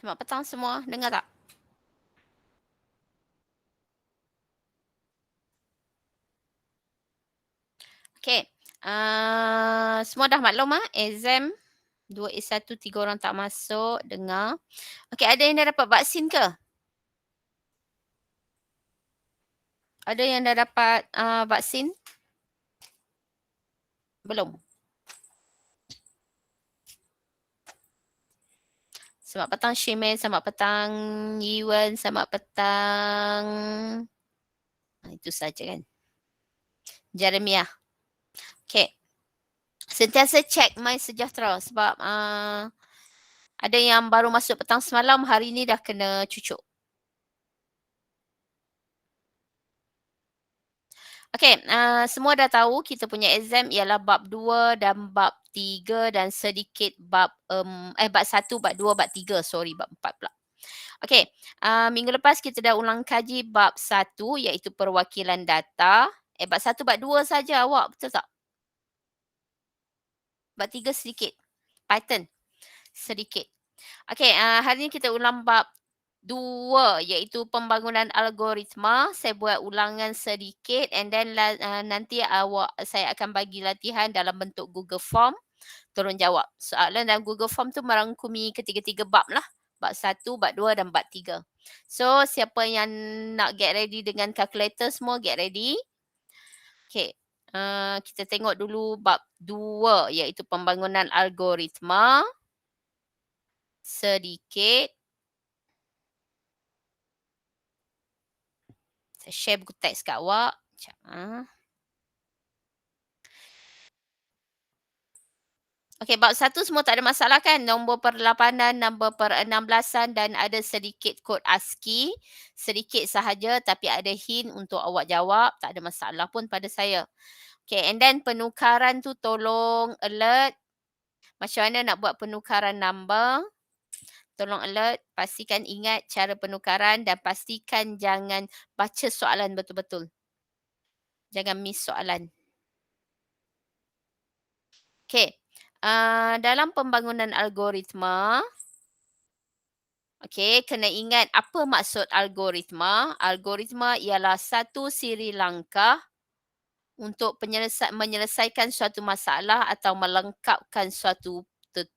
Selamat petang semua, dengar tak? Okey, semua dah maklum exam 2A1 3 orang tak masuk, dengar. Okey, ada yang dah dapat vaksin ke? Ada yang dah dapat, vaksin? Belum? Selamat petang Shimen, selamat petang Yiwen, selamat petang itu saja kan. Jeremiah. Okey. Sentiasa check My Sejahtera sebab ada yang baru masuk petang semalam, hari ni dah kena cucuk. Okey, semua dah tahu kita punya exam ialah bab 2 dan bab 3 dan sedikit bab, bab 1, bab 2, bab 3, sorry bab 4 pula. Okey, minggu lepas kita dah ulang kaji bab 1 iaitu perwakilan data. Bab 1, bab 2 saja awak, betul tak? Bab 3 sedikit. Python, sedikit. Okey, hari ni kita ulang bab 2 iaitu pembangunan algoritma. Saya buat ulangan sedikit and then nanti saya akan bagi latihan dalam bentuk Google Form. Tolong jawab. Soalan dalam Google Form tu merangkumi ketiga-tiga bab lah. Bab 1, bab 2 dan bab 3. So, siapa yang nak get ready dengan kalkulator semua get ready. Okey. Kita tengok dulu bab 2 iaitu pembangunan algoritma. Sedikit. Saya share buku teks kat awak. Sekejap. Okey, bab 1 semua tak ada masalah kan? Nombor perlapanan, nombor per-16an dan ada sedikit kod ASCII. Sedikit sahaja tapi ada hint untuk awak jawab. Tak ada masalah pun pada saya. Okey, and then penukaran tu tolong alert. Macam mana nak buat penukaran number? Tolong alert, pastikan ingat cara penukaran dan pastikan jangan baca soalan betul-betul. Jangan miss soalan. Okey, dalam pembangunan algoritma, okey, kena ingat apa maksud algoritma. Algoritma ialah satu siri langkah untuk menyelesaikan suatu masalah atau melengkapkan suatu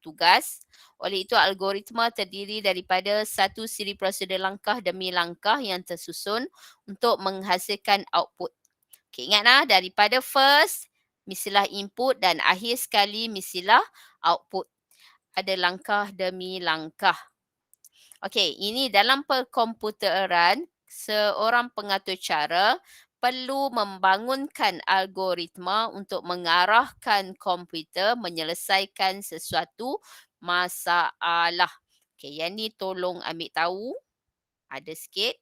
tugas. Oleh itu, algoritma terdiri daripada satu siri prosedur langkah demi langkah yang tersusun untuk menghasilkan output. Okay, ingat daripada first, mestilah input dan akhir sekali mestilah output. Ada langkah demi langkah. Okey, ini dalam perkomputeran, seorang pengatur cara perlu membangunkan algoritma untuk mengarahkan komputer menyelesaikan sesuatu masalah. Okey, yang ni tolong ambil tahu. Ada sikit.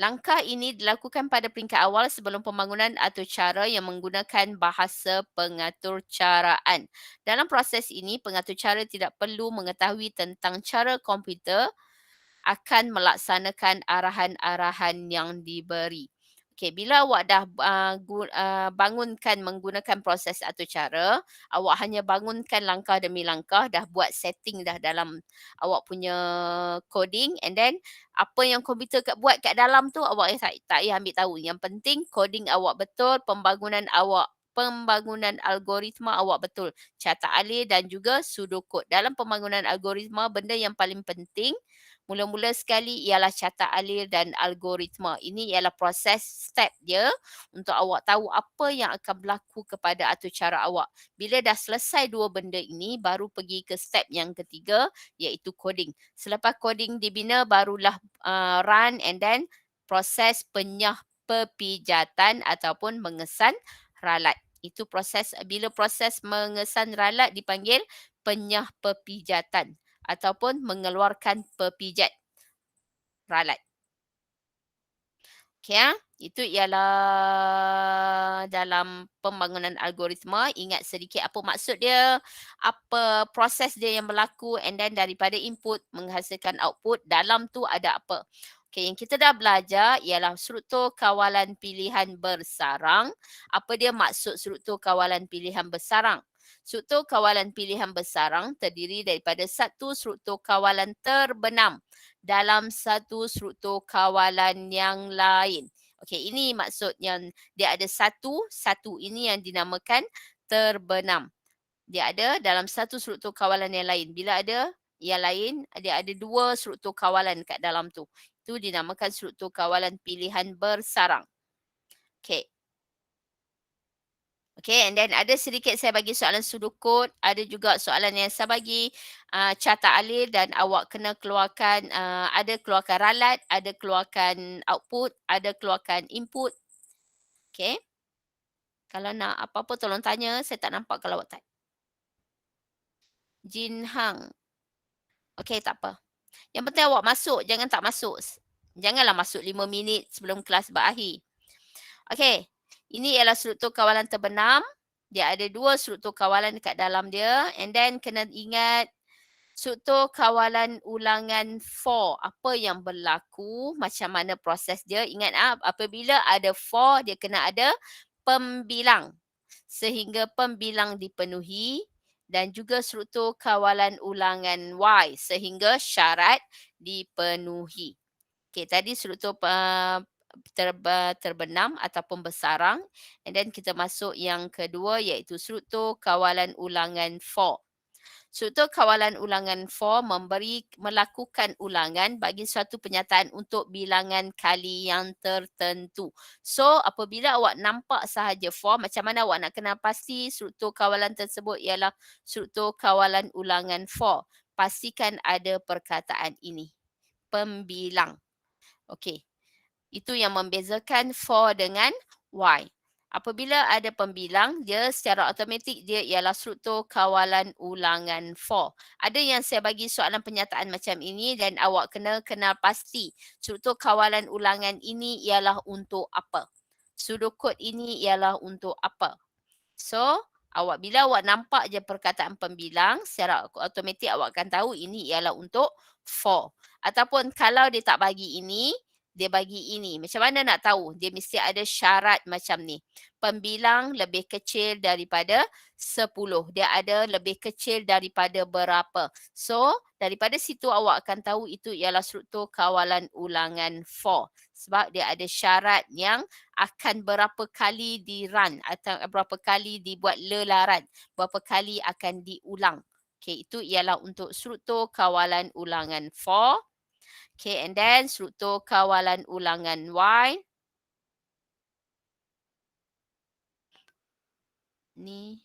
Langkah ini dilakukan pada peringkat awal sebelum pembangunan atau cara yang menggunakan bahasa pengatur caraan. Dalam proses ini, pengatur cara tidak perlu mengetahui tentang cara komputer akan melaksanakan arahan-arahan yang diberi. Okey, bila awak dah bangunkan menggunakan proses atau cara, awak hanya bangunkan langkah demi langkah, dah buat setting dah dalam awak punya coding and then apa yang komputer buat kat dalam tu awak tak payah ambil tahu. Yang penting coding awak betul, pembangunan algoritma awak betul. Catat alih dan juga pseudocode. Dalam pembangunan algoritma, benda yang paling penting mula-mula sekali ialah catat alih dan algoritma. Ini ialah proses step dia untuk awak tahu apa yang akan berlaku kepada atur cara awak. Bila dah selesai dua benda ini, baru pergi ke step yang ketiga iaitu coding. Selepas coding dibina, barulah run and then proses pepijatan ataupun mengesan ralat. Itu proses, bila proses mengesan ralat dipanggil penyah pepijatan ataupun mengeluarkan pepijat ralat. Okey itu ialah dalam pembangunan algoritma. Ingat sedikit apa maksud dia, apa proses dia yang berlaku and then daripada input menghasilkan output, dalam tu ada apa. Okey, yang kita dah belajar ialah struktur kawalan pilihan bersarang. Apa dia maksud struktur kawalan pilihan bersarang? Struktur kawalan pilihan bersarang terdiri daripada satu struktur kawalan terbenam dalam satu struktur kawalan yang lain. Okey, ini maksud yang dia ada satu ini yang dinamakan terbenam. Dia ada dalam satu struktur kawalan yang lain. Bila ada yang lain, dia ada dua struktur kawalan kat dalam tu. Itu dinamakan struktur kawalan pilihan bersarang. Okey. Okay, and then ada sedikit saya bagi soalan sudukut, ada juga soalan yang saya bagi carta alir dan awak kena keluarkan, ada keluarkan ralat, ada keluarkan output, ada keluarkan input. Okay, kalau nak apa-apa tolong tanya, saya tak nampak kalau awak type. Jin Hang. Okay, tak apa. Yang penting awak masuk, jangan tak masuk. Janganlah masuk 5 minit sebelum kelas berakhir. Okay, ini ialah struktur kawalan terbenam. Dia ada dua struktur kawalan dekat dalam dia. And then kena ingat struktur kawalan ulangan for. Apa yang berlaku, macam mana proses dia. Ingat apabila ada for, dia kena ada pembilang. Sehingga pembilang dipenuhi. Dan juga struktur kawalan ulangan Y. Sehingga syarat dipenuhi. Okay, tadi struktur terbenam ataupun bersarang, and then kita masuk yang kedua iaitu struktur kawalan ulangan for. Struktur kawalan ulangan for melakukan ulangan bagi suatu penyataan untuk bilangan kali yang tertentu. So, apabila awak nampak sahaja for, macam mana awak nak kenal pasti struktur kawalan tersebut ialah struktur kawalan ulangan for. Pastikan ada perkataan ini. Pembilang. Okey. Itu yang membezakan for dengan Y. Apabila ada pembilang, dia secara automatik dia ialah struktur kawalan ulangan for. Ada yang saya bagi soalan penyataan macam ini dan awak kena kenal pasti struktur kawalan ulangan ini ialah untuk apa. Sudukut ini ialah untuk apa. So, bila awak nampak je perkataan pembilang, secara automatik awak akan tahu ini ialah untuk for. Ataupun kalau dia tak bagi ini, dia bagi ini. Macam mana nak tahu? Dia mesti ada syarat macam ni. Pembilang lebih kecil daripada 10. Dia ada lebih kecil daripada berapa. So, daripada situ awak akan tahu itu ialah struktur kawalan ulangan for. Sebab dia ada syarat yang akan berapa kali di-run atau berapa kali dibuat lelaran. Berapa kali akan diulang. Okay, itu ialah untuk struktur kawalan ulangan for. Okay, and then struktur kawalan ulangan Y. Ni.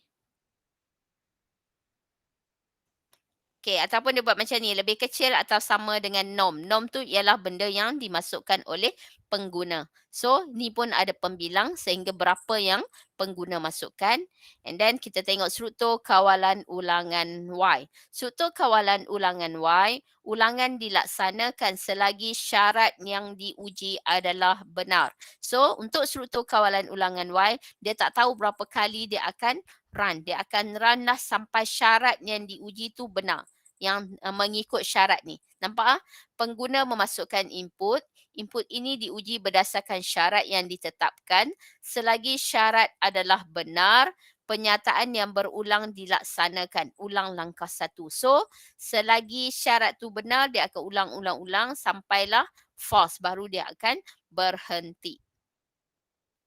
Okay, ataupun dia buat macam ni, lebih kecil atau sama dengan norm. Norm tu ialah benda yang dimasukkan oleh pengguna. So, ni pun ada pembilang sehingga berapa yang pengguna masukkan. And then kita tengok struktur kawalan ulangan Y. Struktur kawalan ulangan Y, ulangan dilaksanakan selagi syarat yang diuji adalah benar. So, untuk struktur kawalan ulangan Y, dia tak tahu berapa kali dia akan run. Dia akan run lah sampai syarat yang diuji tu benar. Yang mengikut syarat ni. Nampak? Pengguna memasukkan input. Input ini diuji berdasarkan syarat yang ditetapkan. Selagi syarat adalah benar, penyataan yang berulang dilaksanakan. Ulang langkah 1. So, selagi syarat tu benar, dia akan ulang-ulang-ulang sampailah false. Baru dia akan berhenti.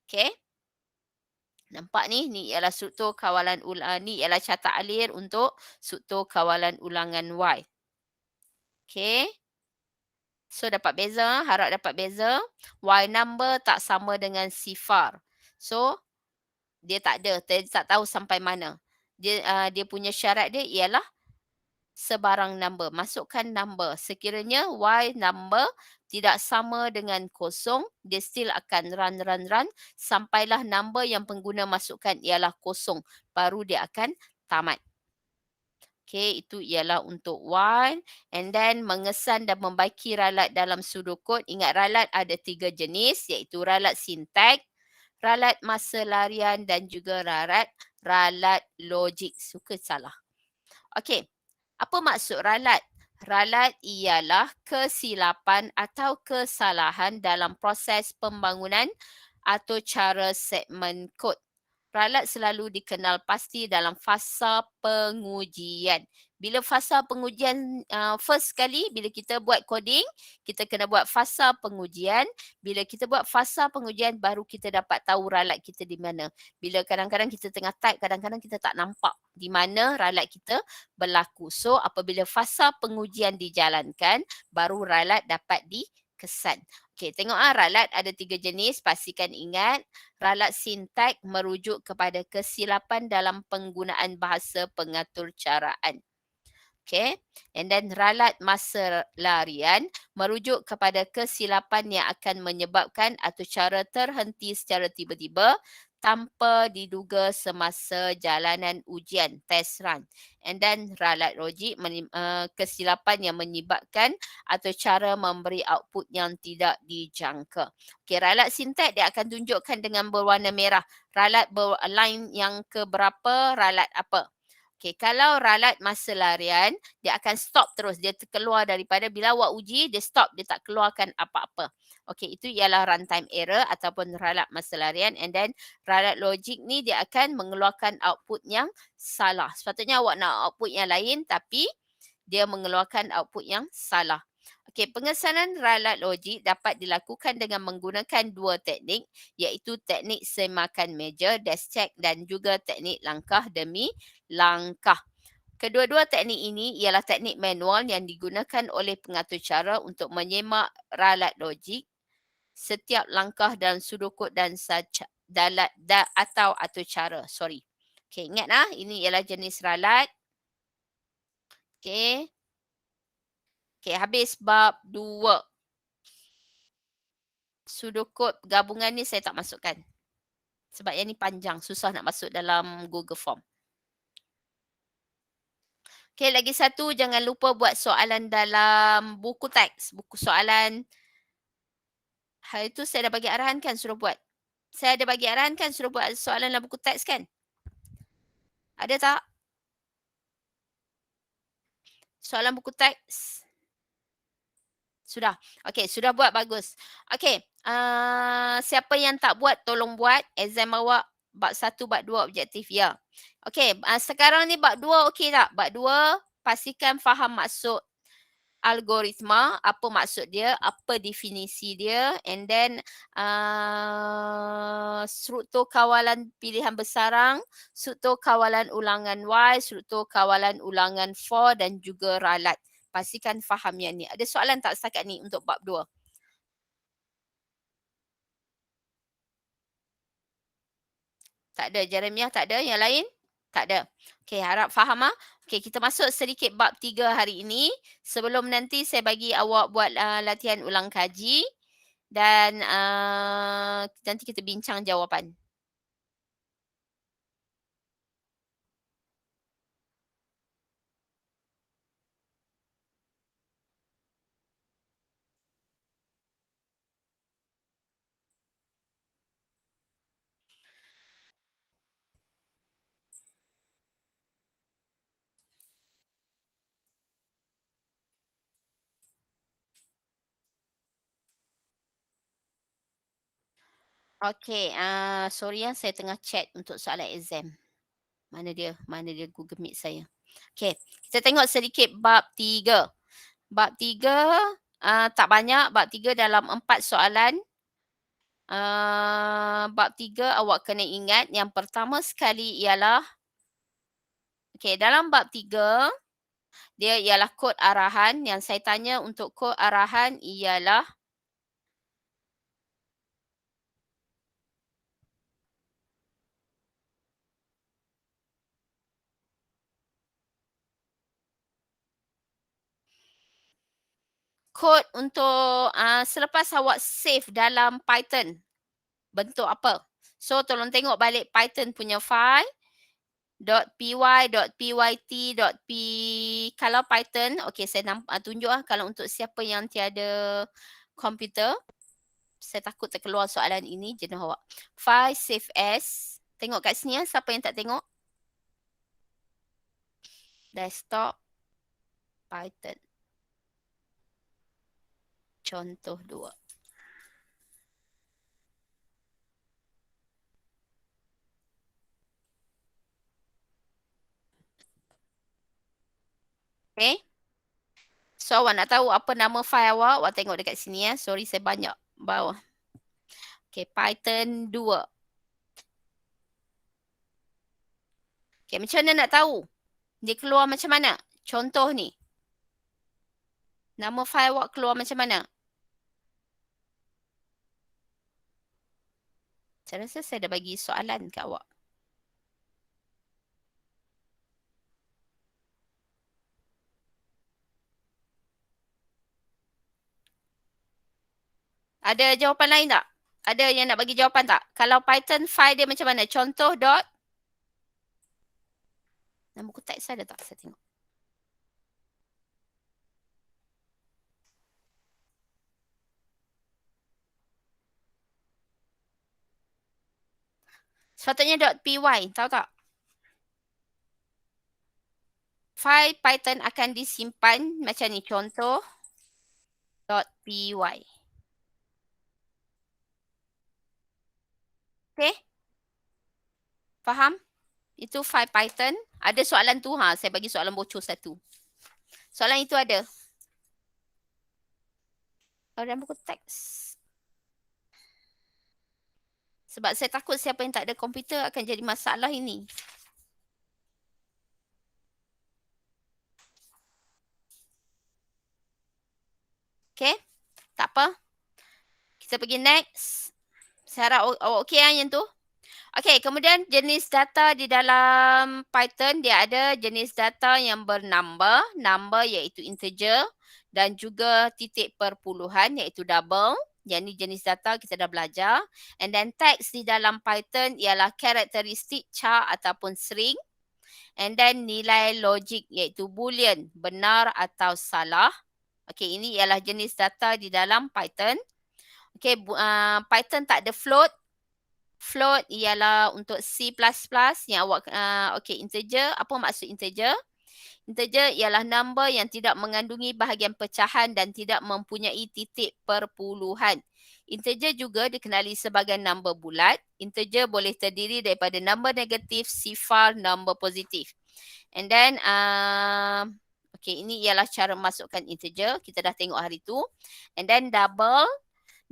Okay? Nampak ni ialah struktur kawalan ni ialah carta alir untuk struktur kawalan ulangan Y. Okay. So dapat beza, harap dapat beza. Y number tak sama dengan sifar. So dia tak ada, dia tak tahu sampai mana. Dia punya syarat dia ialah sebarang number. Masukkan number. Sekiranya Y number tidak sama dengan kosong, dia still akan run sampailah number yang pengguna masukkan ialah kosong. Baru dia akan tamat. Okay, itu ialah untuk Y. And then mengesan dan membaiki ralat dalam sudukut. Ingat ralat ada 3 jenis iaitu ralat sintak, ralat masa larian dan juga ralat logik. Suka salah. Okay. Apa maksud ralat? Ralat ialah kesilapan atau kesalahan dalam proses pembangunan atau cara segmen kod. Ralat selalu dikenal pasti dalam fasa pengujian. Bila fasa pengujian first kali, bila kita buat coding, kita kena buat fasa pengujian. Bila kita buat fasa pengujian, baru kita dapat tahu ralat kita di mana. Bila kadang-kadang kita tengah type, kadang-kadang kita tak nampak di mana ralat kita berlaku. So, apabila fasa pengujian dijalankan, baru ralat dapat dikesan. Okey, tengok ralat ada 3 jenis, pastikan ingat. Ralat sintak merujuk kepada kesilapan dalam penggunaan bahasa pengatur caraan. Okay. And then ralat masa larian merujuk kepada kesilapan yang akan menyebabkan atau cara terhenti secara tiba-tiba tanpa diduga semasa jalanan ujian, test run. And then ralat logik, kesilapan yang menyebabkan atau cara memberi output yang tidak dijangka. Okay, ralat sintak dia akan tunjukkan dengan berwarna merah. Ralat line yang keberapa, ralat apa. Okay, kalau ralat masa larian, dia akan stop terus. Dia keluar daripada bila awak uji, dia stop. Dia tak keluarkan apa-apa. Okay, itu ialah runtime error ataupun ralat masa larian. And then ralat logik ni dia akan mengeluarkan output yang salah. Sepatutnya awak nak output yang lain tapi dia mengeluarkan output yang salah. Okey, pengesanan ralat logik dapat dilakukan dengan menggunakan 2 teknik, iaitu teknik semakan meja, desk check dan juga teknik langkah demi langkah. Kedua-dua teknik ini ialah teknik manual yang digunakan oleh pengatur cara untuk menyemak ralat logik setiap langkah dalam sudut kod dan atau atur cara. Sorry. Okey, ingat ini ialah jenis ralat. Okey. Okey, habis bab 2. Sudut kod gabungan ni saya tak masukkan. Sebab yang ni panjang, susah nak masuk dalam Google Form. Okey, lagi satu, jangan lupa buat soalan dalam buku teks. Buku soalan. Hari tu saya dah bagi arahan kan suruh buat. Saya ada bagi arahan kan suruh buat soalan dalam buku teks kan? Ada tak? Soalan buku teks. Sudah. Okey, sudah buat, bagus. Okey, siapa yang tak buat tolong buat. Exam awak bab 1, bab 2 objektif ya. Okey, sekarang ni bab 2 okey tak? Bab 2 pastikan faham maksud algoritma, apa maksud dia, apa definisi dia, and then struktur kawalan pilihan bersarang, struktur kawalan ulangan Y, struktur kawalan ulangan for dan juga ralat. Pastikan faham yang ni. Ada soalan tak setakat ni untuk bab 2? Tak ada. Jeremiah tak ada? Yang lain? Tak ada. Okey, harap faham Okey, kita masuk sedikit bab 3 hari ini. Sebelum nanti saya bagi awak buat latihan ulang kaji dan nanti kita bincang jawapan. Okey, sorry saya tengah chat untuk soalan exam. Mana dia? Mana dia Google Meet saya? Okey, kita tengok sedikit bab 3. Bab 3 tak banyak, bab 3 dalam 4 soalan. Bab 3 awak kena ingat yang pertama sekali ialah okey, dalam bab 3 dia ialah kod arahan. Yang saya tanya untuk kod arahan ialah kod untuk selepas awak save dalam Python, bentuk apa? So tolong tengok balik Python punya file .py, .pyt, kalau Python, okey saya tunjuk kalau untuk siapa yang tiada komputer, saya takut terkeluar soalan ini jenuh awak. File save as, tengok kat sini siapa yang tak tengok? Desktop Python. Contoh 2. Okay. So awak nak tahu apa nama file awak? Awak tengok dekat sini ya. Sorry saya banyak bawah. Okay, Python 2. Okay, macam mana nak tahu? Dia keluar macam mana? Contoh ni. Nama file awak keluar macam mana? Saya rasa saya dah bagi soalan kat awak. Ada jawapan lain tak? Ada yang nak bagi jawapan tak? Kalau Python file dia macam mana? Contoh dot. Nama buku teks ada tak? Saya tengok. Sepatutnya .py, tahu tak? File Python akan disimpan macam ni. Contoh .py. Okay? Faham? Itu file Python. Ada soalan tu, saya bagi soalan bocor satu. Soalan itu ada. Dalam buku teks. Sebab saya takut siapa yang tak ada komputer akan jadi masalah ini. Okay? Tak apa. Kita pergi next. Saya harap awak okey yang tu. Okey, kemudian jenis data di dalam Python dia ada jenis data yang bernumber, number iaitu integer dan juga titik perpuluhan iaitu double. Yang ni jenis data kita dah belajar. And then text di dalam Python ialah karakteristik, char ataupun string. And then nilai logik iaitu boolean, benar atau salah. Okey, ini ialah jenis data di dalam Python. Okey, Python tak ada float. Float ialah untuk C++ yang awak, okey, integer. Apa maksud integer? Integer ialah number yang tidak mengandungi bahagian pecahan dan tidak mempunyai titik perpuluhan. Integer juga dikenali sebagai number bulat. Integer boleh terdiri daripada number negatif, sifar, number positif. And then, okey, ini ialah cara masukkan integer. Kita dah tengok hari tu. And then double.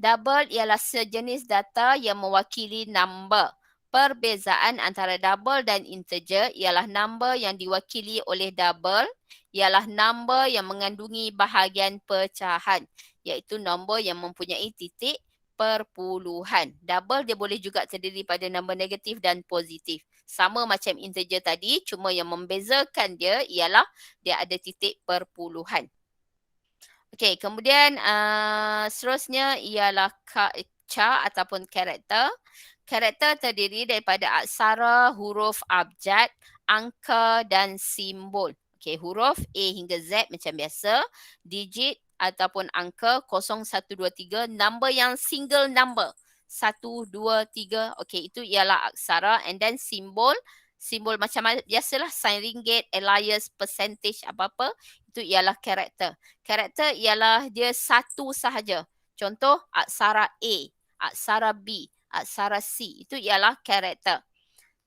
Double ialah sejenis data yang mewakili number. Perbezaan antara double dan integer ialah number yang diwakili oleh double ialah number yang mengandungi bahagian pecahan, iaitu nombor yang mempunyai titik perpuluhan. Double dia boleh juga terdiri pada nombor negatif dan positif. Sama macam integer tadi, cuma yang membezakan dia ialah dia ada titik perpuluhan. Okey, kemudian seterusnya ialah char ataupun karakter. Karakter terdiri daripada aksara, huruf abjad, angka dan simbol. Okey, huruf A hingga Z macam biasa, digit ataupun angka 0, 1, 2, 3, number yang single number 1, 2, 3. Okey, itu ialah aksara and then simbol. Simbol macam biasalah sign ringgit, alias, percentage apa-apa, itu ialah karakter. Karakter ialah dia satu sahaja. Contoh aksara A, aksara B, aksara C. Itu ialah karakter.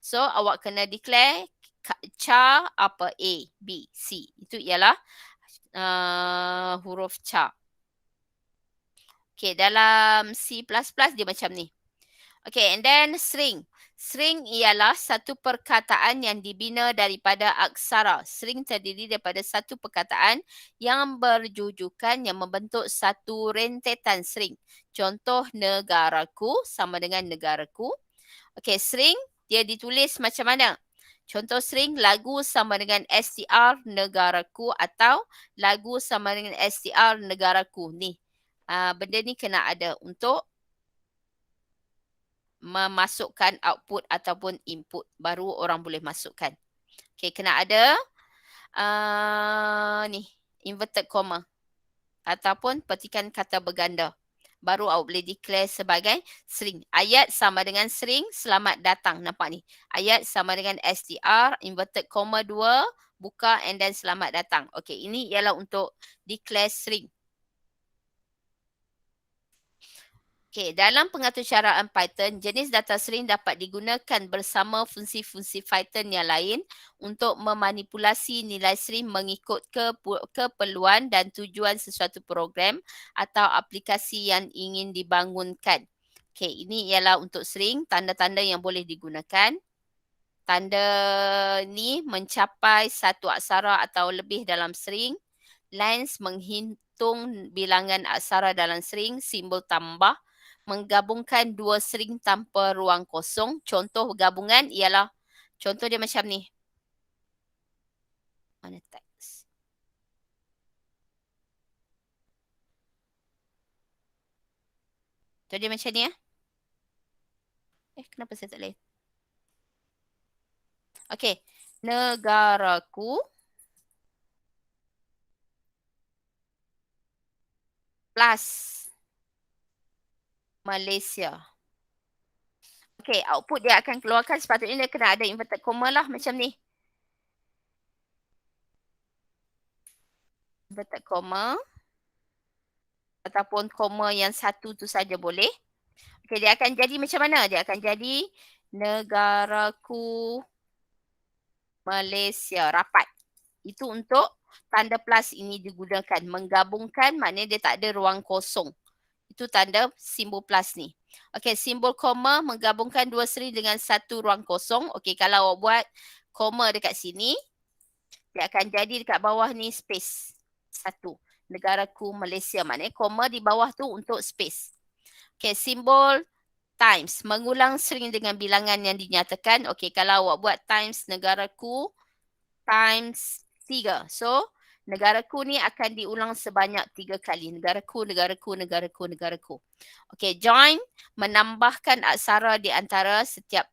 So awak kena declare char apa A, B, C. Itu ialah huruf char. Okay, dalam C++ dia macam ni. Okay, and then string. String ialah satu perkataan yang dibina daripada aksara. String terdiri daripada satu perkataan yang berjujukan yang membentuk satu rentetan string. Contoh negaraku sama dengan negaraku. Okey, string dia ditulis macam mana? Contoh string lagu sama dengan str negaraku atau lagu sama dengan str negaraku. Ni, benda ni kena ada untuk memasukkan output ataupun input. Baru orang boleh masukkan. Okay, kena ada ni, inverted comma ataupun petikan kata berganda. Baru awak boleh declare sebagai string. Ayat sama dengan string, selamat datang. Nampak ni? Ayat sama dengan str, inverted comma 2, buka and then selamat datang. Okay, ini ialah untuk declare string. Okey, dalam pengaturcaraan Python, jenis data string dapat digunakan bersama fungsi-fungsi Python yang lain untuk memanipulasi nilai string mengikut keperluan dan tujuan sesuatu program atau aplikasi yang ingin dibangunkan. Okey, ini ialah untuk string, tanda-tanda yang boleh digunakan. Tanda ni mencapai satu aksara atau lebih dalam string. Lines menghitung bilangan aksara dalam string, simbol tambah, menggabungkan dua string tanpa ruang kosong. Contoh gabungan ialah, contoh dia macam ni. Mana teks? Contoh dia macam ni ya. Kenapa saya tak boleh? Okey, negaraku plus Malaysia. Okey, output dia akan keluarkan sepatutnya dia kena ada inverted comma lah macam ni. Inverted comma ataupun koma yang satu tu saja boleh. Okey, dia akan jadi macam mana? Dia akan jadi negaraku Malaysia rapat. Itu untuk tanda plus ini digunakan. Menggabungkan maknanya dia tak ada ruang kosong. Itu tanda simbol plus ni. Okey, simbol koma menggabungkan dua seri dengan satu ruang kosong. Okey, kalau awak buat koma dekat sini, dia akan jadi dekat bawah ni space. Satu. Negaraku Malaysia. Maknanya koma di bawah tu untuk space. Okey, simbol times. Mengulang string dengan bilangan yang dinyatakan. Okey, kalau awak buat times negaraku times 3. So, negaraku ni akan diulang sebanyak 3 kali. Negaraku, negaraku, negaraku, negaraku. Okey, join menambahkan aksara di antara setiap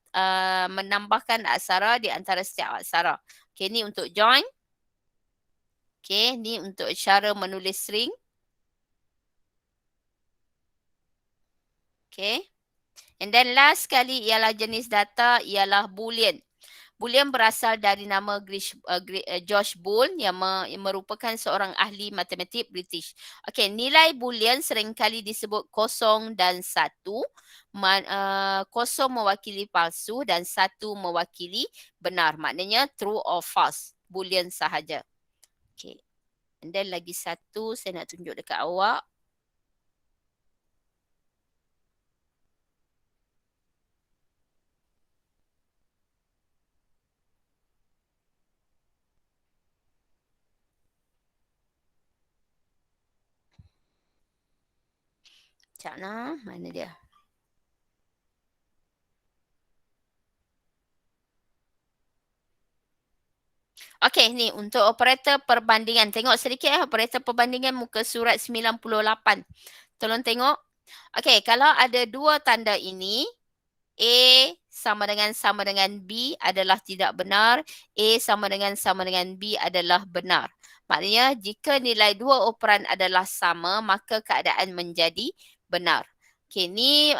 setiap aksara. Okey, ni untuk join. Okey, ni untuk cara menulis string. Okey. And then last sekali ialah jenis data ialah boolean. Boolean berasal dari nama George Boole yang merupakan seorang ahli matematik British. Okey, nilai boolean seringkali disebut kosong dan satu. Kosong mewakili palsu dan satu mewakili benar. Maknanya true or false. Boolean sahaja. Okey. And then lagi satu saya nak tunjuk dekat awak. Sekejap lah. Mana dia? Okey, ni untuk operator perbandingan. Tengok sedikit operator perbandingan muka surat 98. Tolong tengok. Okey, kalau ada dua tanda ini, A sama dengan B adalah tidak benar, A sama dengan B adalah benar. Maknanya jika nilai dua operan adalah sama, maka keadaan menjadi benar. Okey, ni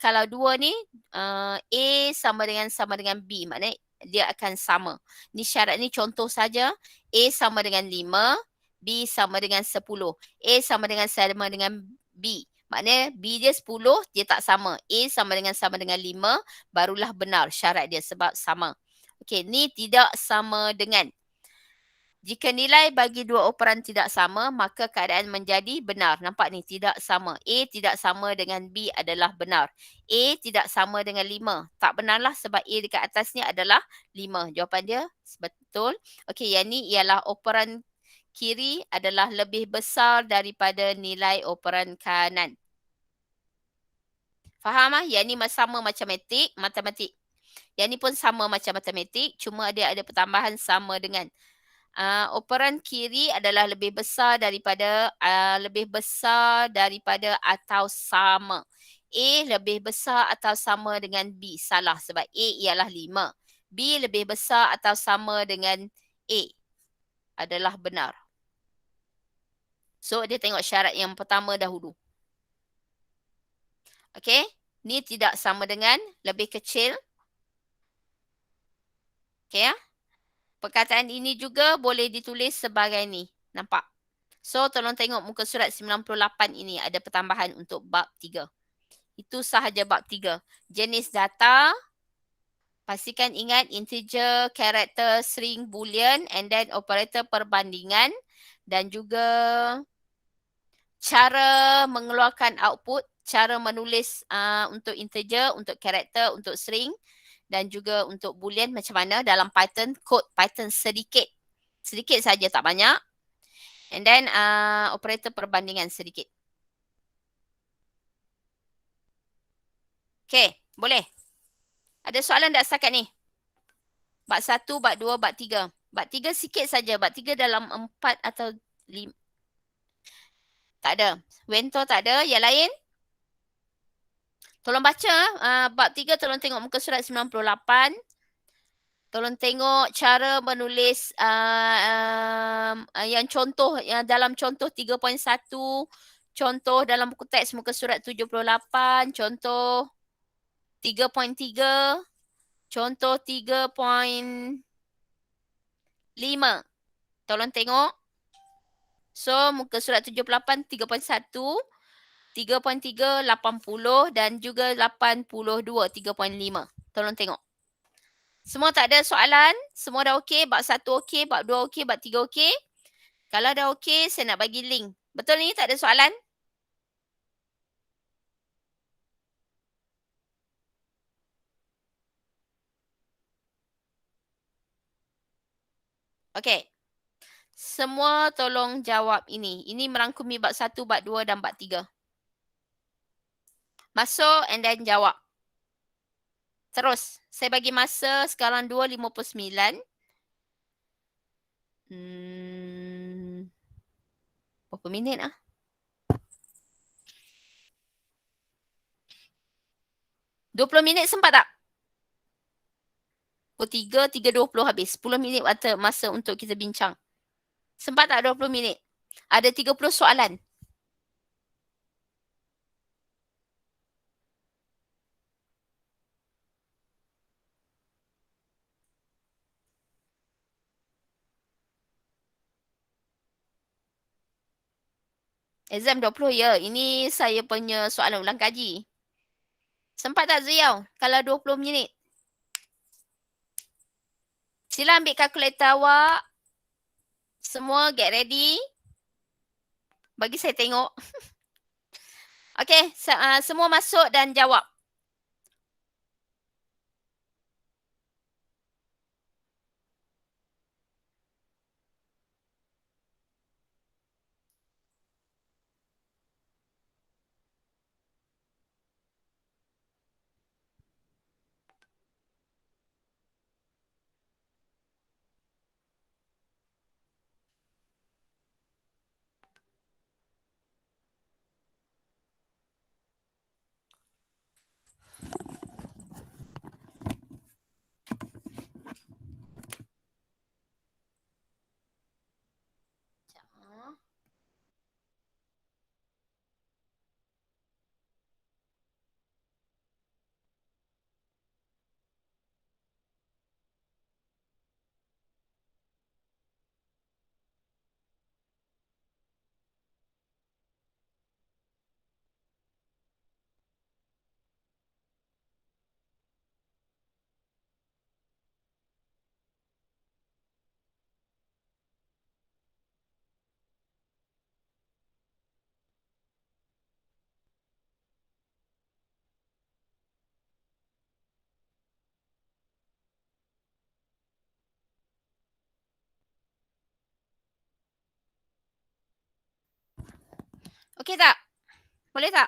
kalau dua ni A sama dengan B, maknanya dia akan sama. Ni syarat ni contoh saja. A sama dengan 5, B sama dengan 10. A sama dengan B. Maknanya B dia 10, dia tak sama. A sama dengan 5, barulah benar syarat dia sebab sama. Okey, ni tidak sama dengan. Jika nilai bagi dua operan tidak sama, maka keadaan menjadi benar. Nampak ni, tidak sama. A tidak sama dengan B adalah benar. A tidak sama dengan 5. Tak benarlah sebab A dekat atas ni adalah 5. Jawapan dia betul. Okey, yang ni ialah operan kiri adalah lebih besar daripada nilai operan kanan. Faham ah? Yang ni sama macam matematik. Yang ni pun sama macam matematik, cuma dia ada pertambahan sama dengan. Operan kiri adalah lebih besar daripada atau sama. A lebih besar atau sama dengan B. Salah sebab A ialah 5. B lebih besar atau sama dengan A adalah benar. So dia tengok syarat yang pertama dahulu. Okey, ni tidak sama dengan, lebih kecil. Okey ya. Perkataan ini juga boleh ditulis sebagai ni. Nampak? So, tolong tengok muka surat 98 ini ada pertambahan untuk bab 3. Itu sahaja bab 3. Jenis data, pastikan ingat integer, character, string, boolean and then operator perbandingan dan juga cara mengeluarkan output, cara menulis untuk integer, untuk character, untuk string dan juga untuk boolean macam mana dalam Python, kod Python sedikit. Sedikit saja, tak banyak. And then operator perbandingan sedikit. Okay, boleh. Ada soalan tak setakat ni? Bab 1, bab 2, bab 3. Bab 3 sikit saja. Bab 3 dalam 4 atau 5. Tak ada. Wento tak ada. Yang lain? Tolong baca. Bab 3 tolong tengok muka surat 98. Tolong tengok cara menulis yang contoh, yang dalam contoh 3.1. Contoh dalam buku teks muka surat 78. Contoh 3.3. Contoh 3.5. Tolong tengok. So, muka surat 78, 3.1, 3.3, 80 dan juga 82, 3.5. Tolong tengok. Semua tak ada soalan? Semua dah okey? Bab 1 okey, bab 2 okey, bab 3 okey? Kalau dah okey, saya nak bagi link. Betul ni? Tak ada soalan? Okey. Semua tolong jawab ini. Ini merangkumi bab 1, bab 2 dan bab 3. Masuk and then jawab. Terus. Saya bagi masa sekarang 2.59. Berapa minit ah? 20 minit sempat tak? Pukul 3, 3.20 habis. 10 minit masa untuk kita bincang. Sempat tak 20 minit? Ada 30 soalan. Exam 20 ya. Ini saya punya soalan ulang kaji. Sempat tak Ziau? Kalau 20 minit. Sila ambil kalkulator awak. Semua get ready. Bagi saya tengok. Okey, semua masuk dan jawab. Okey tak? Boleh tak?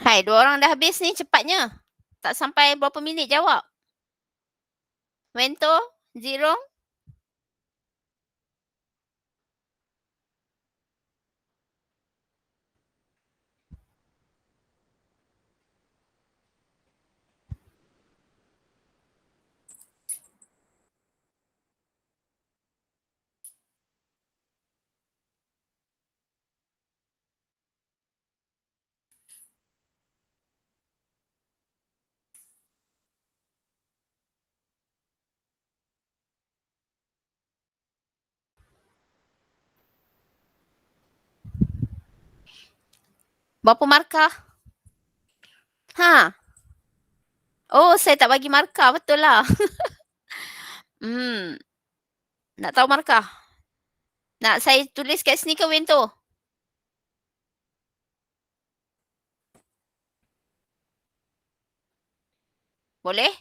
Hai, 2 orang dah habis ni cepatnya. Tak sampai berapa minit jawab. Wento, Zero, berapa markah? Ha. Oh, saya tak bagi markah, betul lah. Hmm, nak tahu markah? Nak saya tulis kat sini ke Wento? Boleh?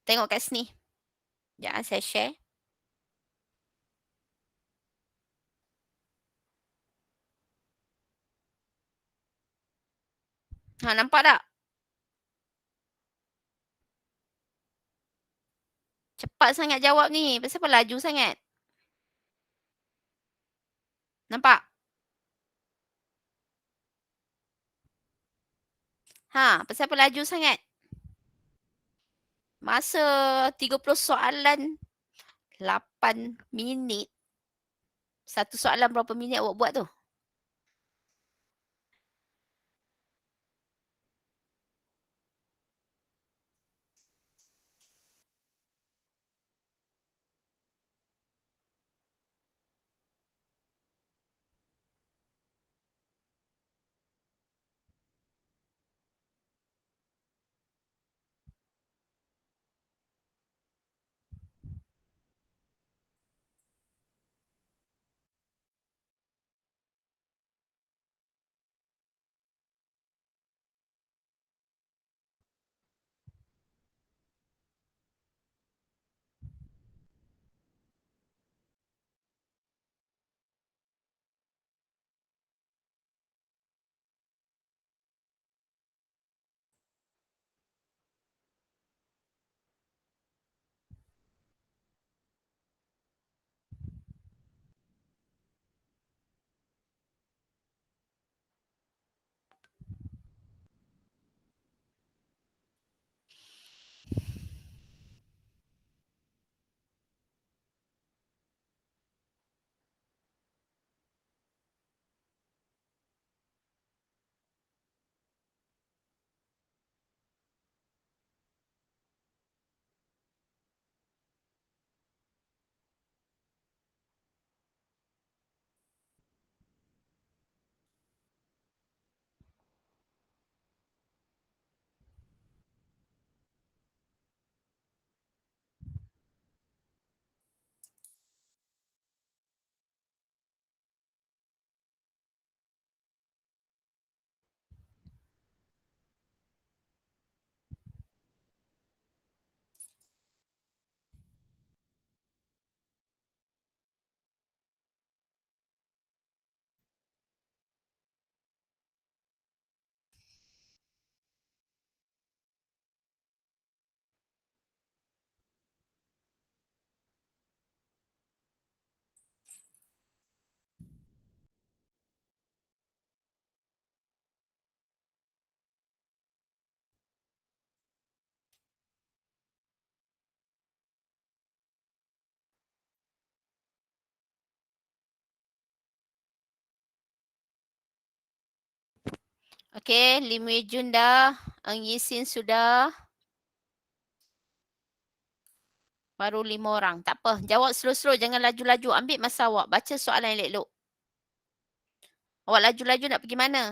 Tengok kat sini. Sekejap saya share. Ha, nampak tak? Cepat sangat jawab ni. Pasal apa laju sangat? Nampak? Ha, pasal apa laju sangat? Masa 30 soalan 8 minit. Satu soalan berapa minit awak buat tu? Okey, Lim Wei Jun dah. Ang Yisin sudah. Baru 5 orang. Tak apa. Jawab slow-slow. Jangan laju-laju. Ambil masa awak. Baca soalan yang elok-elok. Awak laju-laju nak pergi mana?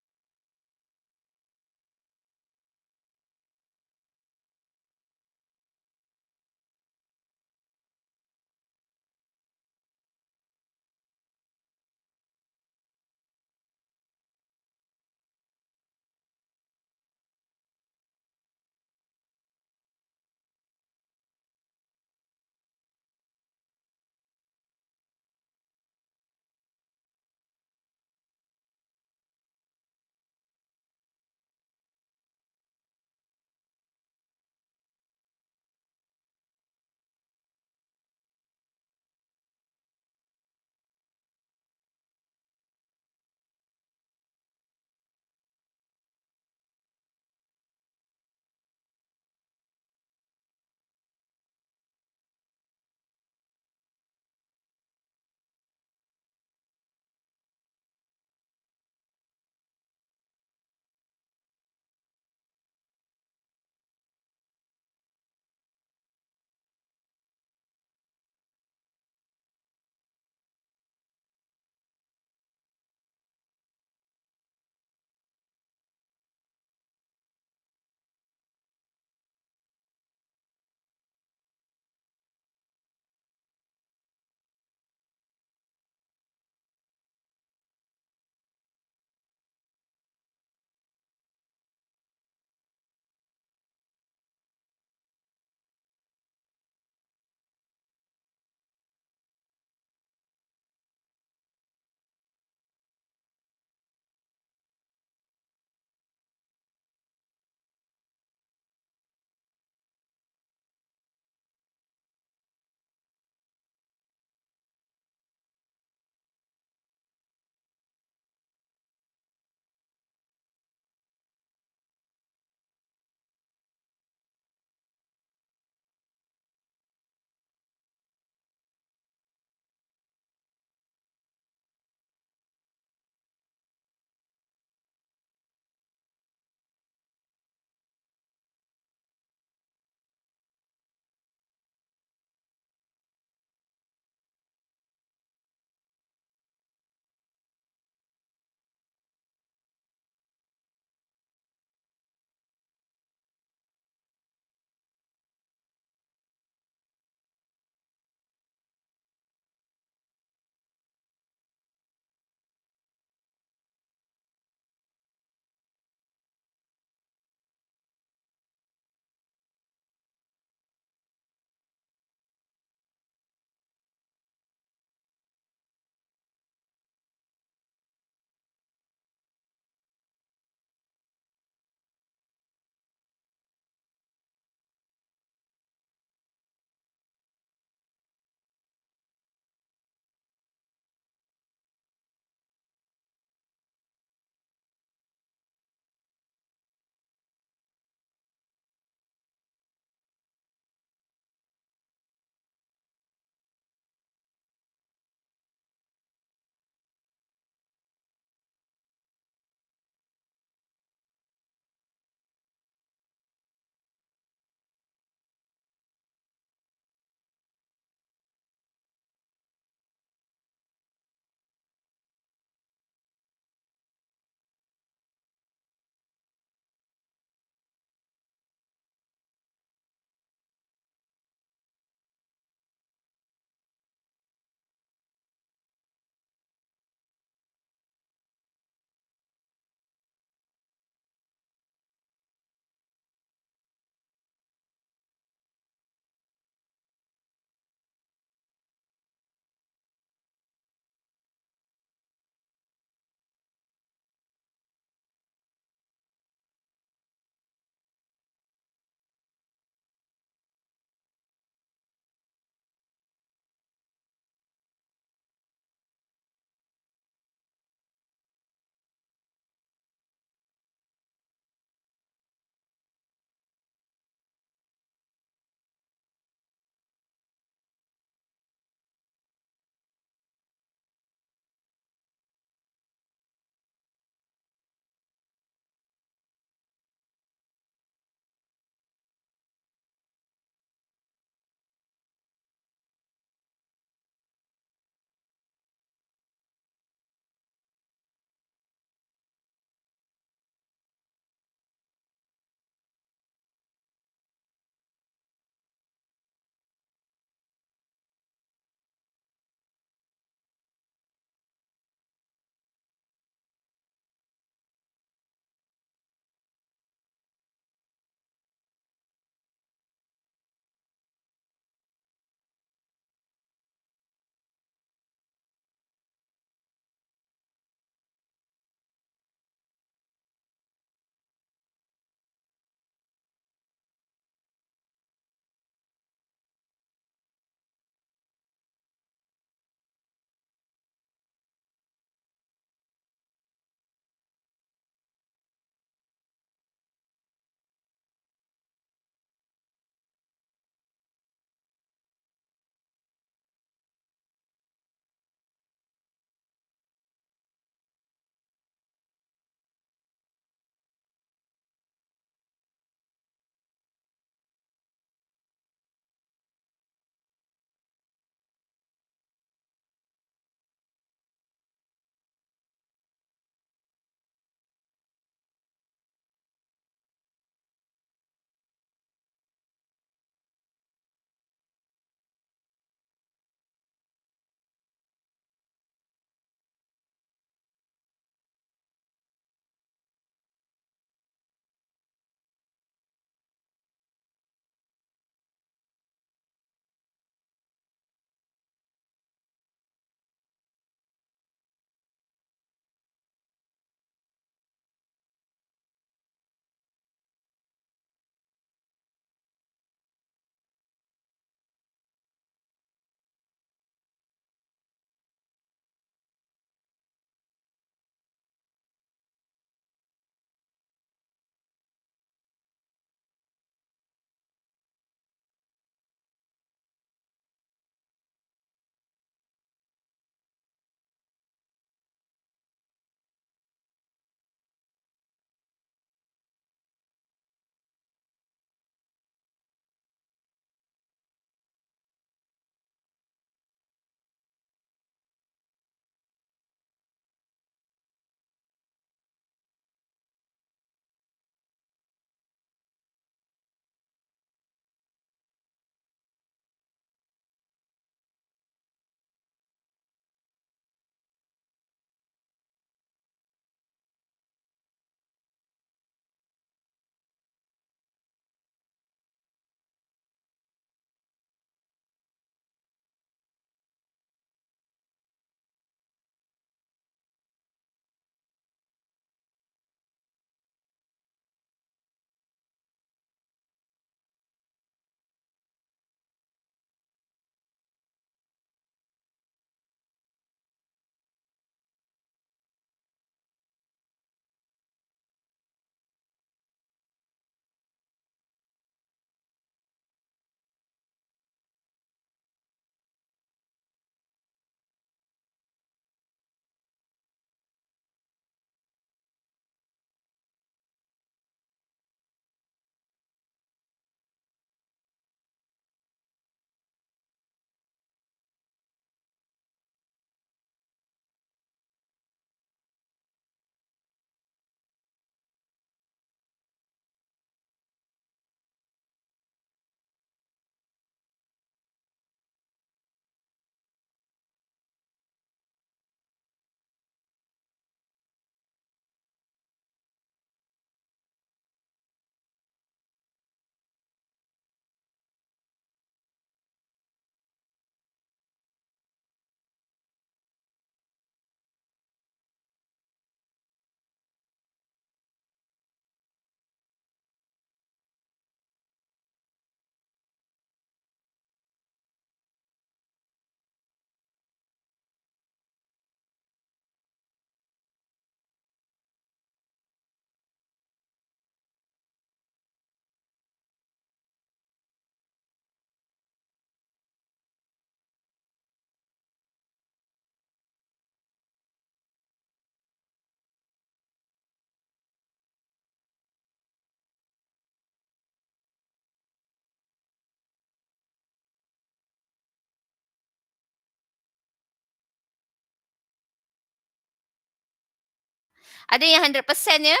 Ada yang 100% ya?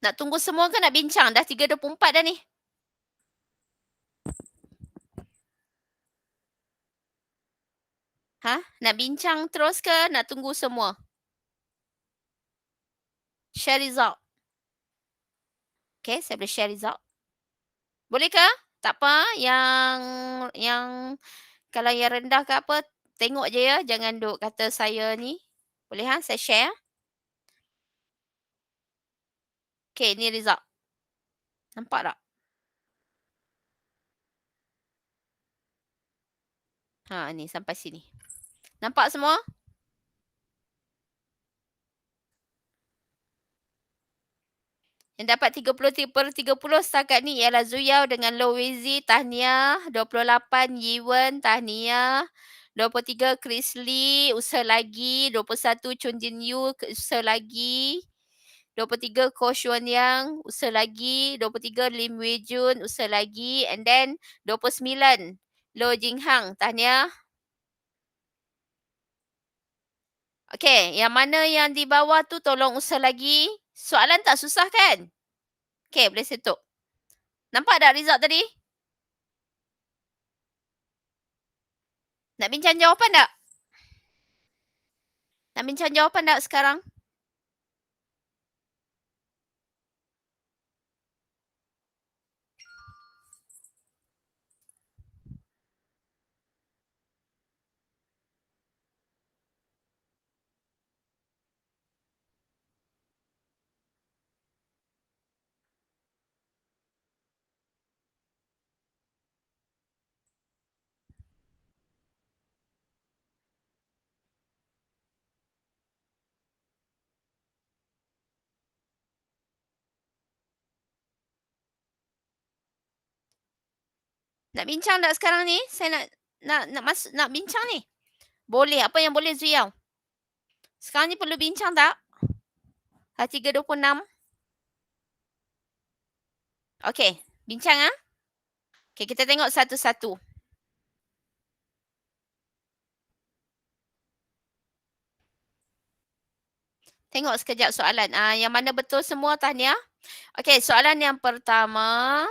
Nak tunggu semua ke nak bincang? Dah 3.24 dah ni. Ha? Nak bincang terus ke nak tunggu semua? Share result. Okay, saya boleh share result. Boleh ke? Tak apa. Yang kalau yang rendah ke apa, tengok je ya. Jangan duk kata saya ni. Boleh ha? Saya share. Okay, ni result. Nampak tak? Ha, ni sampai sini. Nampak semua? Yang dapat 30/30 setakat ni ialah Zuyao dengan Low Wizi, tahniah. 28 Yiwen, tahniah. 23 Chris Lee, usaha lagi. 21 Chun Jin Yu, usaha lagi. 23 Ko Xuan Yang, usaha lagi. 23 Lim Wei Jun, usaha lagi. And then 29 Lo Jing Hang, tahniah. Okay, yang mana yang di bawah tu tolong usaha lagi. Soalan tak susah kan? Okay, boleh setuk. Nampak tak result tadi? Nak bincang jawapan tak? Nak bincang jawapan tak sekarang? Nak bincang tak sekarang ni? Saya nak masuk nak bincang ni. Boleh. Apa yang boleh Zuyao? Sekarang ni perlu bincang tak? 3.26. Okey, bincang ah. Okey, kita tengok satu-satu. Tengok sekejap soalan. Yang mana betul semua tahniah? Okey, soalan yang pertama.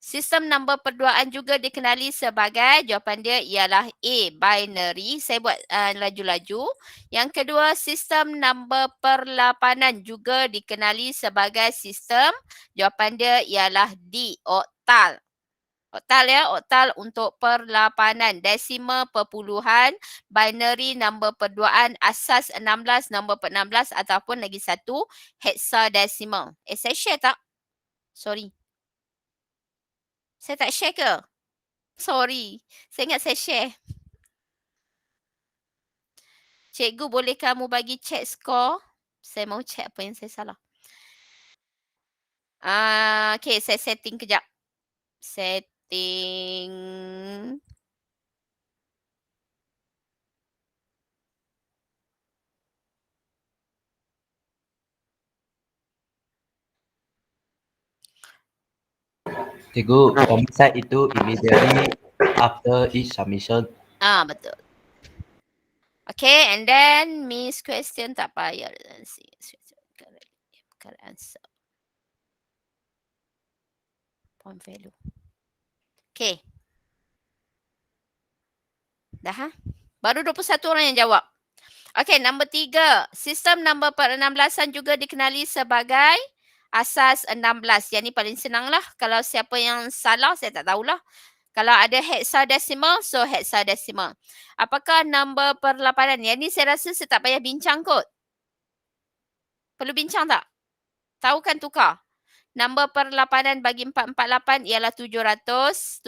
Sistem nombor perduaan juga dikenali sebagai, jawapan dia ialah A, binary. Saya buat laju-laju. Yang kedua, sistem nombor perlapanan juga dikenali sebagai sistem. Jawapan dia ialah D, oktal. Oktal ya, oktal untuk perlapanan. Desimal perpuluhan, binary nombor perduaan, asas 16, nombor per-16 ataupun lagi satu, hexadesimal. Saya share tak? Sorry. Saya tak share ke? Sorry. Saya ingat saya share. Cikgu, boleh kamu bagi check skor? Saya mau check apa yang saya salah. Okay, saya setting kejap. Setting. Cikgu, homicide itu immediately after each submission. Betul. Okay, and then miss question tak payah. Correct answer. Point value. Okay. Dah ha? Baru 21 orang yang jawab. Okay, nombor 3. Sistem nombor per-16an juga dikenali sebagai asas 16. Yang ni paling senang lah. Kalau siapa yang salah, saya tak tahulah. Kalau ada hexadesimal, so hexadesimal. Apakah nombor perlapanan? Yang ni saya rasa saya tak payah bincang kot. Perlu bincang tak? Tahu kan tukar? Nombor perlapanan bagi 448 ialah 700.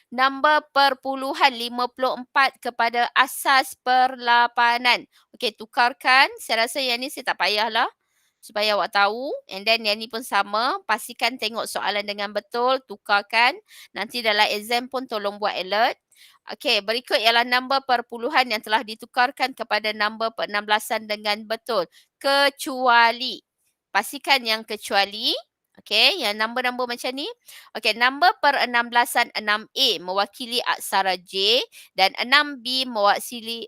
Nombor perpuluhan 54 kepada asas perlapanan. Okey, tukarkan. Saya rasa yang ni saya tak payahlah. Supaya awak tahu. And then yang ni pun sama. Pastikan tengok soalan dengan betul. Tukarkan. Nanti dalam exam pun tolong buat alert. Okey, berikut ialah nombor perpuluhan yang telah ditukarkan kepada nombor per-16an dengan betul. Kecuali Pastikan yang kecuali. Okey, yang nombor-nombor macam ni. Okey, nombor per-16an 6A mewakili aksara J dan 6B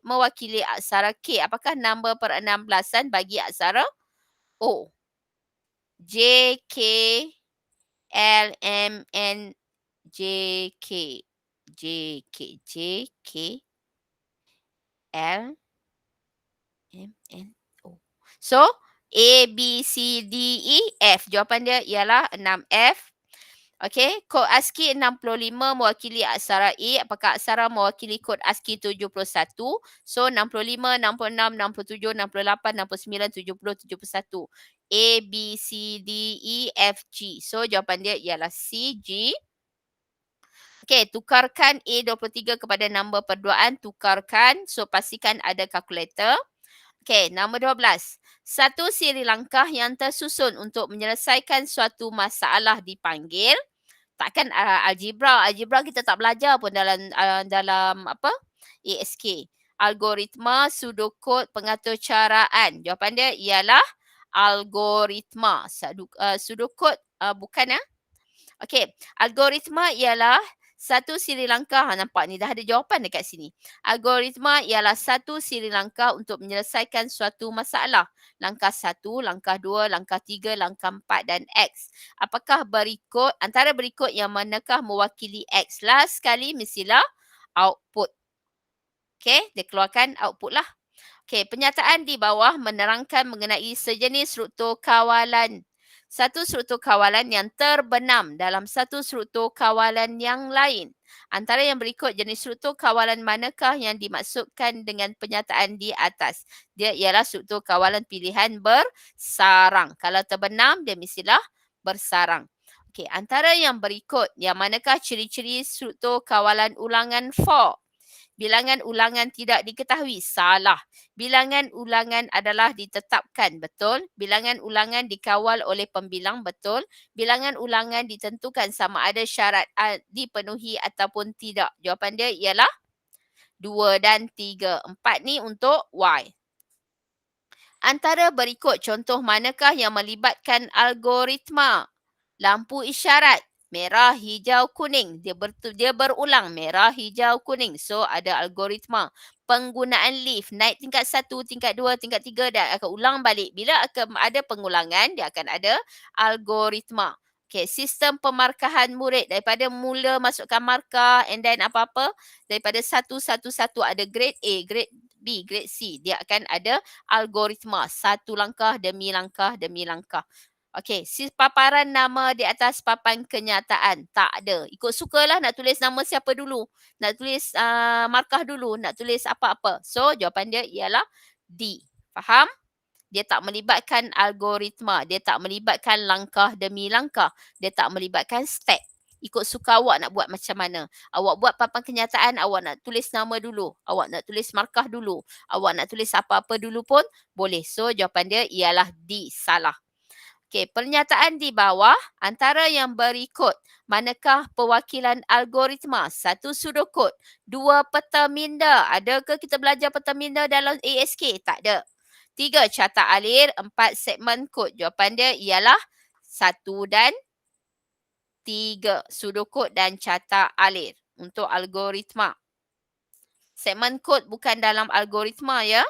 mewakili aksara K. Apakah nombor per-16an bagi aksara O? J, K, L, M, N, J, K. J, K, J, K, L, M, N, O. So, A, B, C, D, E, F. Jawapan dia ialah 6F. Okey, kod ASCII 65 mewakili aksara A. Apakah aksara mewakili kod ASCII 71? So, 65, 66, 67, 68, 69, 70, 71. A, B, C, D, E, F, G. So, jawapan dia ialah C, G. Okey, tukarkan A23 kepada nombor perduaan. Tukarkan. So, pastikan ada kalkulator. Okey, nombor 12. Satu siri langkah yang tersusun untuk menyelesaikan suatu masalah dipanggil. Takkan algebra. Algebra kita tak belajar pun dalam apa? ASK. Algoritma, pseudocode, pengatur caraan. Jawapan dia ialah algoritma. Pseudocode bukan ya? Okey, algoritma ialah satu siri langkah. Nampak ni dah ada jawapan dekat sini. Algoritma ialah satu siri langkah untuk menyelesaikan suatu masalah. Langkah 1, langkah 2, langkah 3, langkah 4 dan X. Apakah berikut, antara berikut yang manakah mewakili X? Last sekali mestilah output. Okey, dia keluarkan output lah. Okey, pernyataan di bawah menerangkan mengenai sejenis struktur kawalan. Satu struktur kawalan yang terbenam dalam satu struktur kawalan yang lain. Antara yang berikut jenis struktur kawalan manakah yang dimaksudkan dengan pernyataan di atas? Dia ialah struktur kawalan pilihan bersarang. Kalau terbenam, dia mestilah bersarang. Okey, antara yang berikut, yang manakah ciri-ciri struktur kawalan ulangan for? Bilangan ulangan tidak diketahui, salah. Bilangan ulangan adalah ditetapkan, betul. Bilangan ulangan dikawal oleh pembilang, betul. Bilangan ulangan ditentukan sama ada syarat dipenuhi ataupun tidak. Jawapan dia ialah 2 dan 3. 4 ni untuk Y. Antara berikut contoh manakah yang melibatkan algoritma? Lampu isyarat. Merah, hijau, kuning. Dia berulang. Merah, hijau, kuning. So, ada algoritma. Penggunaan lift. Naik tingkat 1, tingkat 2, tingkat 3 dan akan ulang balik. Bila akan ada pengulangan, dia akan ada algoritma. Okay, sistem pemarkahan murid. Daripada mula masukkan markah and then apa-apa. Daripada 1, 1, 1 ada grade A, grade B, grade C. Dia akan ada algoritma. Satu langkah demi langkah demi langkah. Okey, paparan nama di atas papan kenyataan. Tak ada. Ikut sukalah nak tulis nama siapa dulu. Nak tulis markah dulu. Nak tulis apa-apa. So, jawapan dia ialah D. Faham? Dia tak melibatkan algoritma. Dia tak melibatkan langkah demi langkah. Dia tak melibatkan step. Ikut suka awak nak buat macam mana. Awak buat papan kenyataan, awak nak tulis nama dulu. Awak nak tulis markah dulu. Awak nak tulis apa-apa dulu pun boleh. So, jawapan dia ialah D. Salah. Okey, pernyataan di bawah antara yang berikut. Manakah perwakilan algoritma? 1 pseudocode, 2 peta minda. Adakah kita belajar peta minda dalam ASK? Tak ada. 3 carta alir, 4 segmen kod. Jawapan dia ialah 1 dan 3. Pseudocode dan carta alir untuk algoritma. Segmen kod bukan dalam algoritma ya.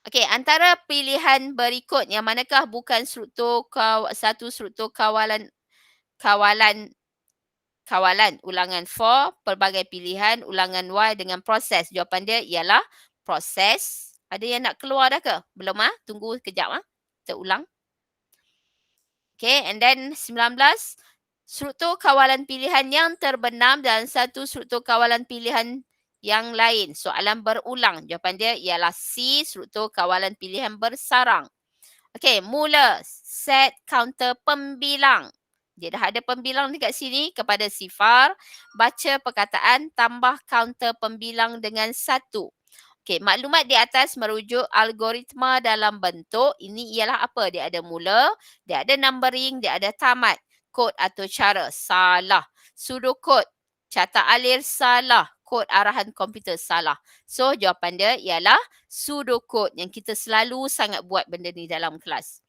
Okey, antara pilihan berikut yang manakah bukan struktur satu struktur kawalan ulangan for, pelbagai pilihan, ulangan Y dengan proses. Jawapan dia ialah proses. Ada yang nak keluar dah ke? Belum ah? Tunggu kejap ah. Kita ulang. Okay, and then 19. Struktur kawalan pilihan yang terbenam dalam satu struktur kawalan pilihan yang lain. Soalan berulang. Jawapan dia ialah C, struktur kawalan pilihan bersarang. Okey, mula set counter pembilang. Dia dah ada pembilang dekat sini kepada sifar. Baca perkataan, tambah counter pembilang dengan 1. Okey, maklumat di atas merujuk algoritma dalam bentuk. Ini ialah apa? Dia ada mula, dia ada numbering, dia ada tamat. Kod atau cara, salah. Pseudocode, carta alir, salah. Kod arahan komputer, salah. So, jawapan dia ialah pseudocode yang kita selalu sangat buat benda ni dalam kelas.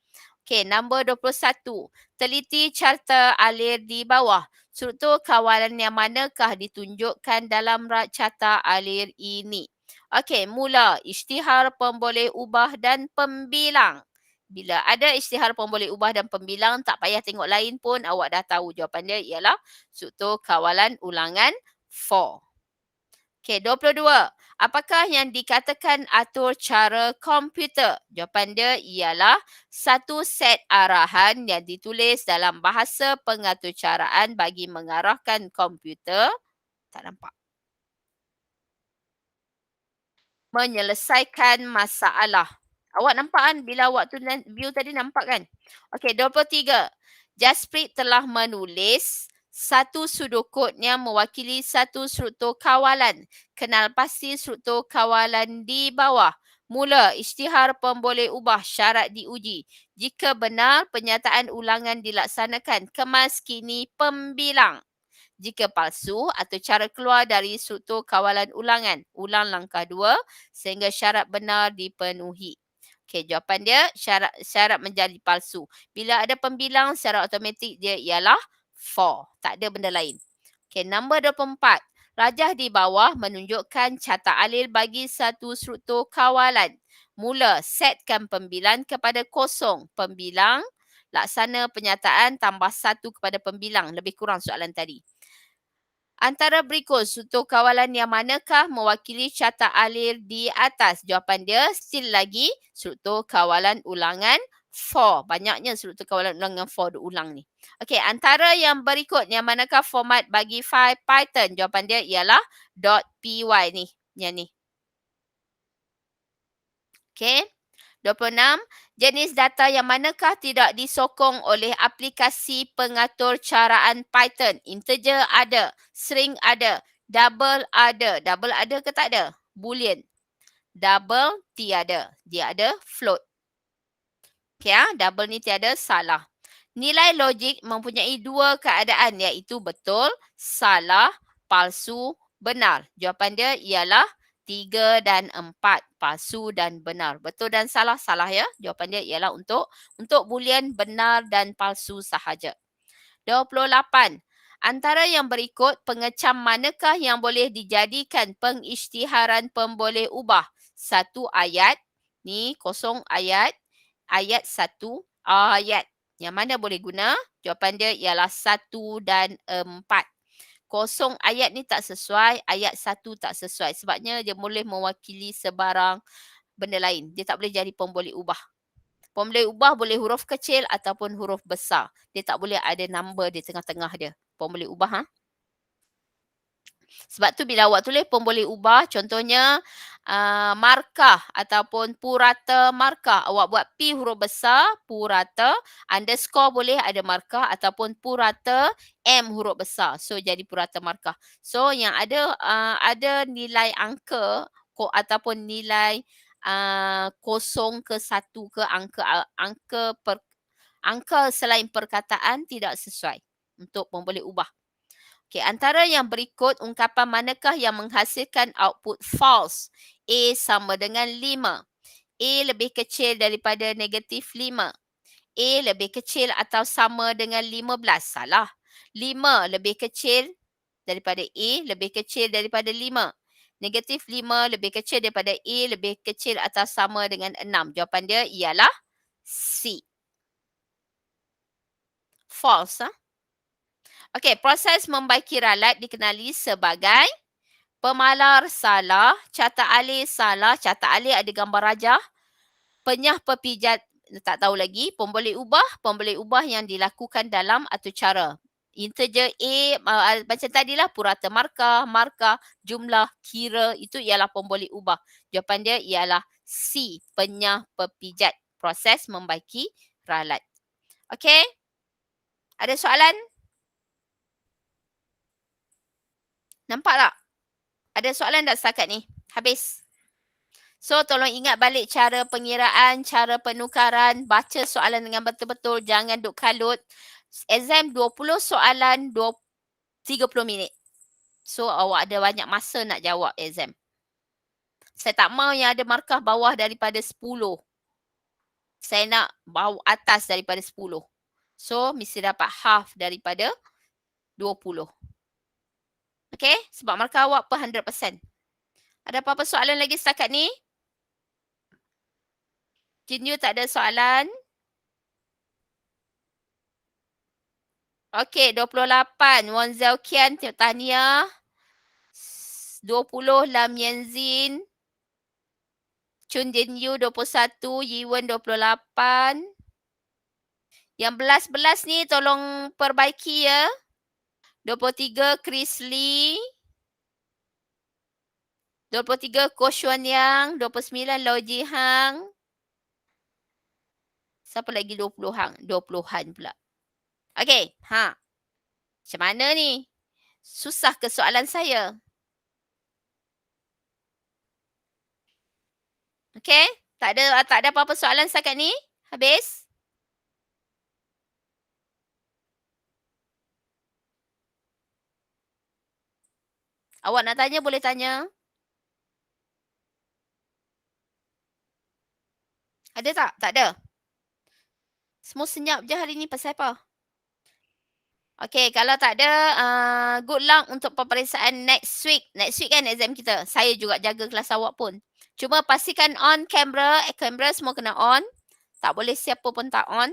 Okey, nombor 21. Teliti carta alir di bawah. Struktur kawalan yang manakah ditunjukkan dalam carta alir ini? Okey, mula isytihar pemboleh ubah dan pembilang. Bila ada isytihar pemboleh ubah dan pembilang, tak payah tengok lain pun awak dah tahu jawapan dia ialah struktur kawalan ulangan 4. Okey, 22. Apakah yang dikatakan atur cara komputer? Jawapan dia ialah satu set arahan yang ditulis dalam bahasa pengaturcaraan bagi mengarahkan komputer. Tak nampak. Menyelesaikan masalah. Awak nampak kan bila awak tu view tadi nampak kan? Okey, 23. Jasprit telah menulis satu sudukutnya mewakili satu struktur kawalan. Kenal pasti struktur kawalan di bawah. Mula, isytihar pemboleh ubah syarat diuji. Jika benar, penyataan ulangan dilaksanakan. Kemas kini pembilang. Jika palsu atau cara keluar dari struktur kawalan ulangan. Ulang langkah 2 sehingga syarat benar dipenuhi. Okey, jawapan dia syarat menjadi palsu. Bila ada pembilang secara automatik dia ialah 4. Tak ada benda lain. Okey, nombor 24. Rajah di bawah menunjukkan carta alil bagi satu struktur kawalan. Mula, setkan pembilang kepada kosong. Pembilang, laksana penyataan tambah 1 kepada pembilang. Lebih kurang soalan tadi. Antara berikut struktur kawalan yang manakah mewakili carta alir di atas? Jawapan dia still lagi struktur kawalan ulangan 4. Banyaknya struktur kawalan ulangan 4 diulang ni. Okey, antara yang berikut yang manakah format bagi file Python? Jawapan dia ialah .py ni. Yang ni. Okey. 26. Jenis data yang manakah tidak disokong oleh aplikasi pengatur caraan Python? Integer ada, string ada, double ada. Double ada ke tak ada? Boolean. Double tiada. Dia ada float. Okey double ni tiada, salah. Nilai logik mempunyai dua keadaan iaitu betul, salah, palsu, benar. Jawapan dia ialah 3 dan 4, palsu dan benar. Betul dan salah, salah ya. Jawapan dia ialah untuk boolean benar dan palsu sahaja. 28. Antara yang berikut, pengecam manakah yang boleh dijadikan pengisytiharan pemboleh ubah? Satu ayat, ni kosong ayat, ayat 1, ayat. Yang mana boleh guna? Jawapan dia ialah 1 dan 4. Kosong ayat ni tak sesuai, ayat 1 tak sesuai. Sebabnya dia boleh mewakili sebarang benda lain. Dia tak boleh jadi pemboleh ubah. Pemboleh ubah boleh huruf kecil ataupun huruf besar. Dia tak boleh ada number di tengah-tengah dia. Pemboleh ubah. Sebab tu bila awak tulis pemboleh ubah, contohnya markah ataupun purata markah. Awak buat P huruf besar, purata, underscore boleh ada markah ataupun purata M huruf besar. So jadi purata markah. So yang ada nilai angka ataupun nilai 0 ke 1 ke angka selain perkataan tidak sesuai untuk pemboleh ubah. Okey, antara yang berikut ungkapan manakah yang menghasilkan output false? A sama dengan 5. A lebih kecil daripada negatif 5. A lebih kecil atau sama dengan 15. Salah. 5 lebih kecil daripada A, lebih kecil daripada 5. Negatif 5 lebih kecil daripada A, lebih kecil atau sama dengan 6. Jawapan dia ialah C. False. Okey, proses membaiki ralat dikenali sebagai pemalar salah, carta alih salah, carta alih ada gambar rajah, penyah pepijat tak tahu lagi, pemboleh ubah yang dilakukan dalam atur cara. Integer A macam tadilah purata markah, jumlah, kira itu ialah pemboleh ubah. Jawapan dia ialah C, penyah pepijat. Proses membaiki ralat. Okey? Ada soalan? Nampak tak? Ada soalan tak setakat ni? Habis. So, tolong ingat balik cara pengiraan, cara penukaran, baca soalan dengan betul-betul, jangan duk kalut. Exam 20 soalan, 30 minit. So, awak ada banyak masa nak jawab exam. Saya tak mahu yang ada markah bawah daripada 10. Saya nak bawah atas daripada 10. So, mesti dapat half daripada 20. Okay? Sebab markah awak per 100%. Ada apa-apa soalan lagi setakat ni? Jinyu tak ada soalan? Okey, 28. Wan Zhao-Kian, tahniah. 20 Lam Yanzin. Chun Jinyu 21, Yiwen 28. Yang belas-belas ni tolong perbaiki ya. 23 Chris Lee. 23 Ko Xuan Yang. 29 Lau Ji Hang. Siapa lagi 20 hang? 20-an pula. Okey, macam mana ni? Susah ke soalan saya? Okey, tak ada apa-apa soalan setakat ni? Habis? Awak nak tanya boleh tanya. Ada tak? Tak ada. Semua senyap je hari ni pasal apa? Okey, kalau tak ada, good luck untuk peperiksaan next week. Next week kan exam kita. Saya juga jaga kelas awak pun. Cuma pastikan on kamera, kamera semua kena on. Tak boleh siapa pun tak on.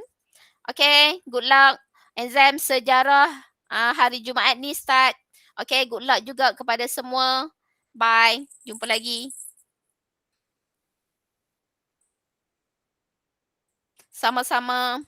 Okey, good luck. Exam sejarah hari Jumaat ni start. Okey, good luck juga kepada semua. Bye. Jumpa lagi. Sama-sama.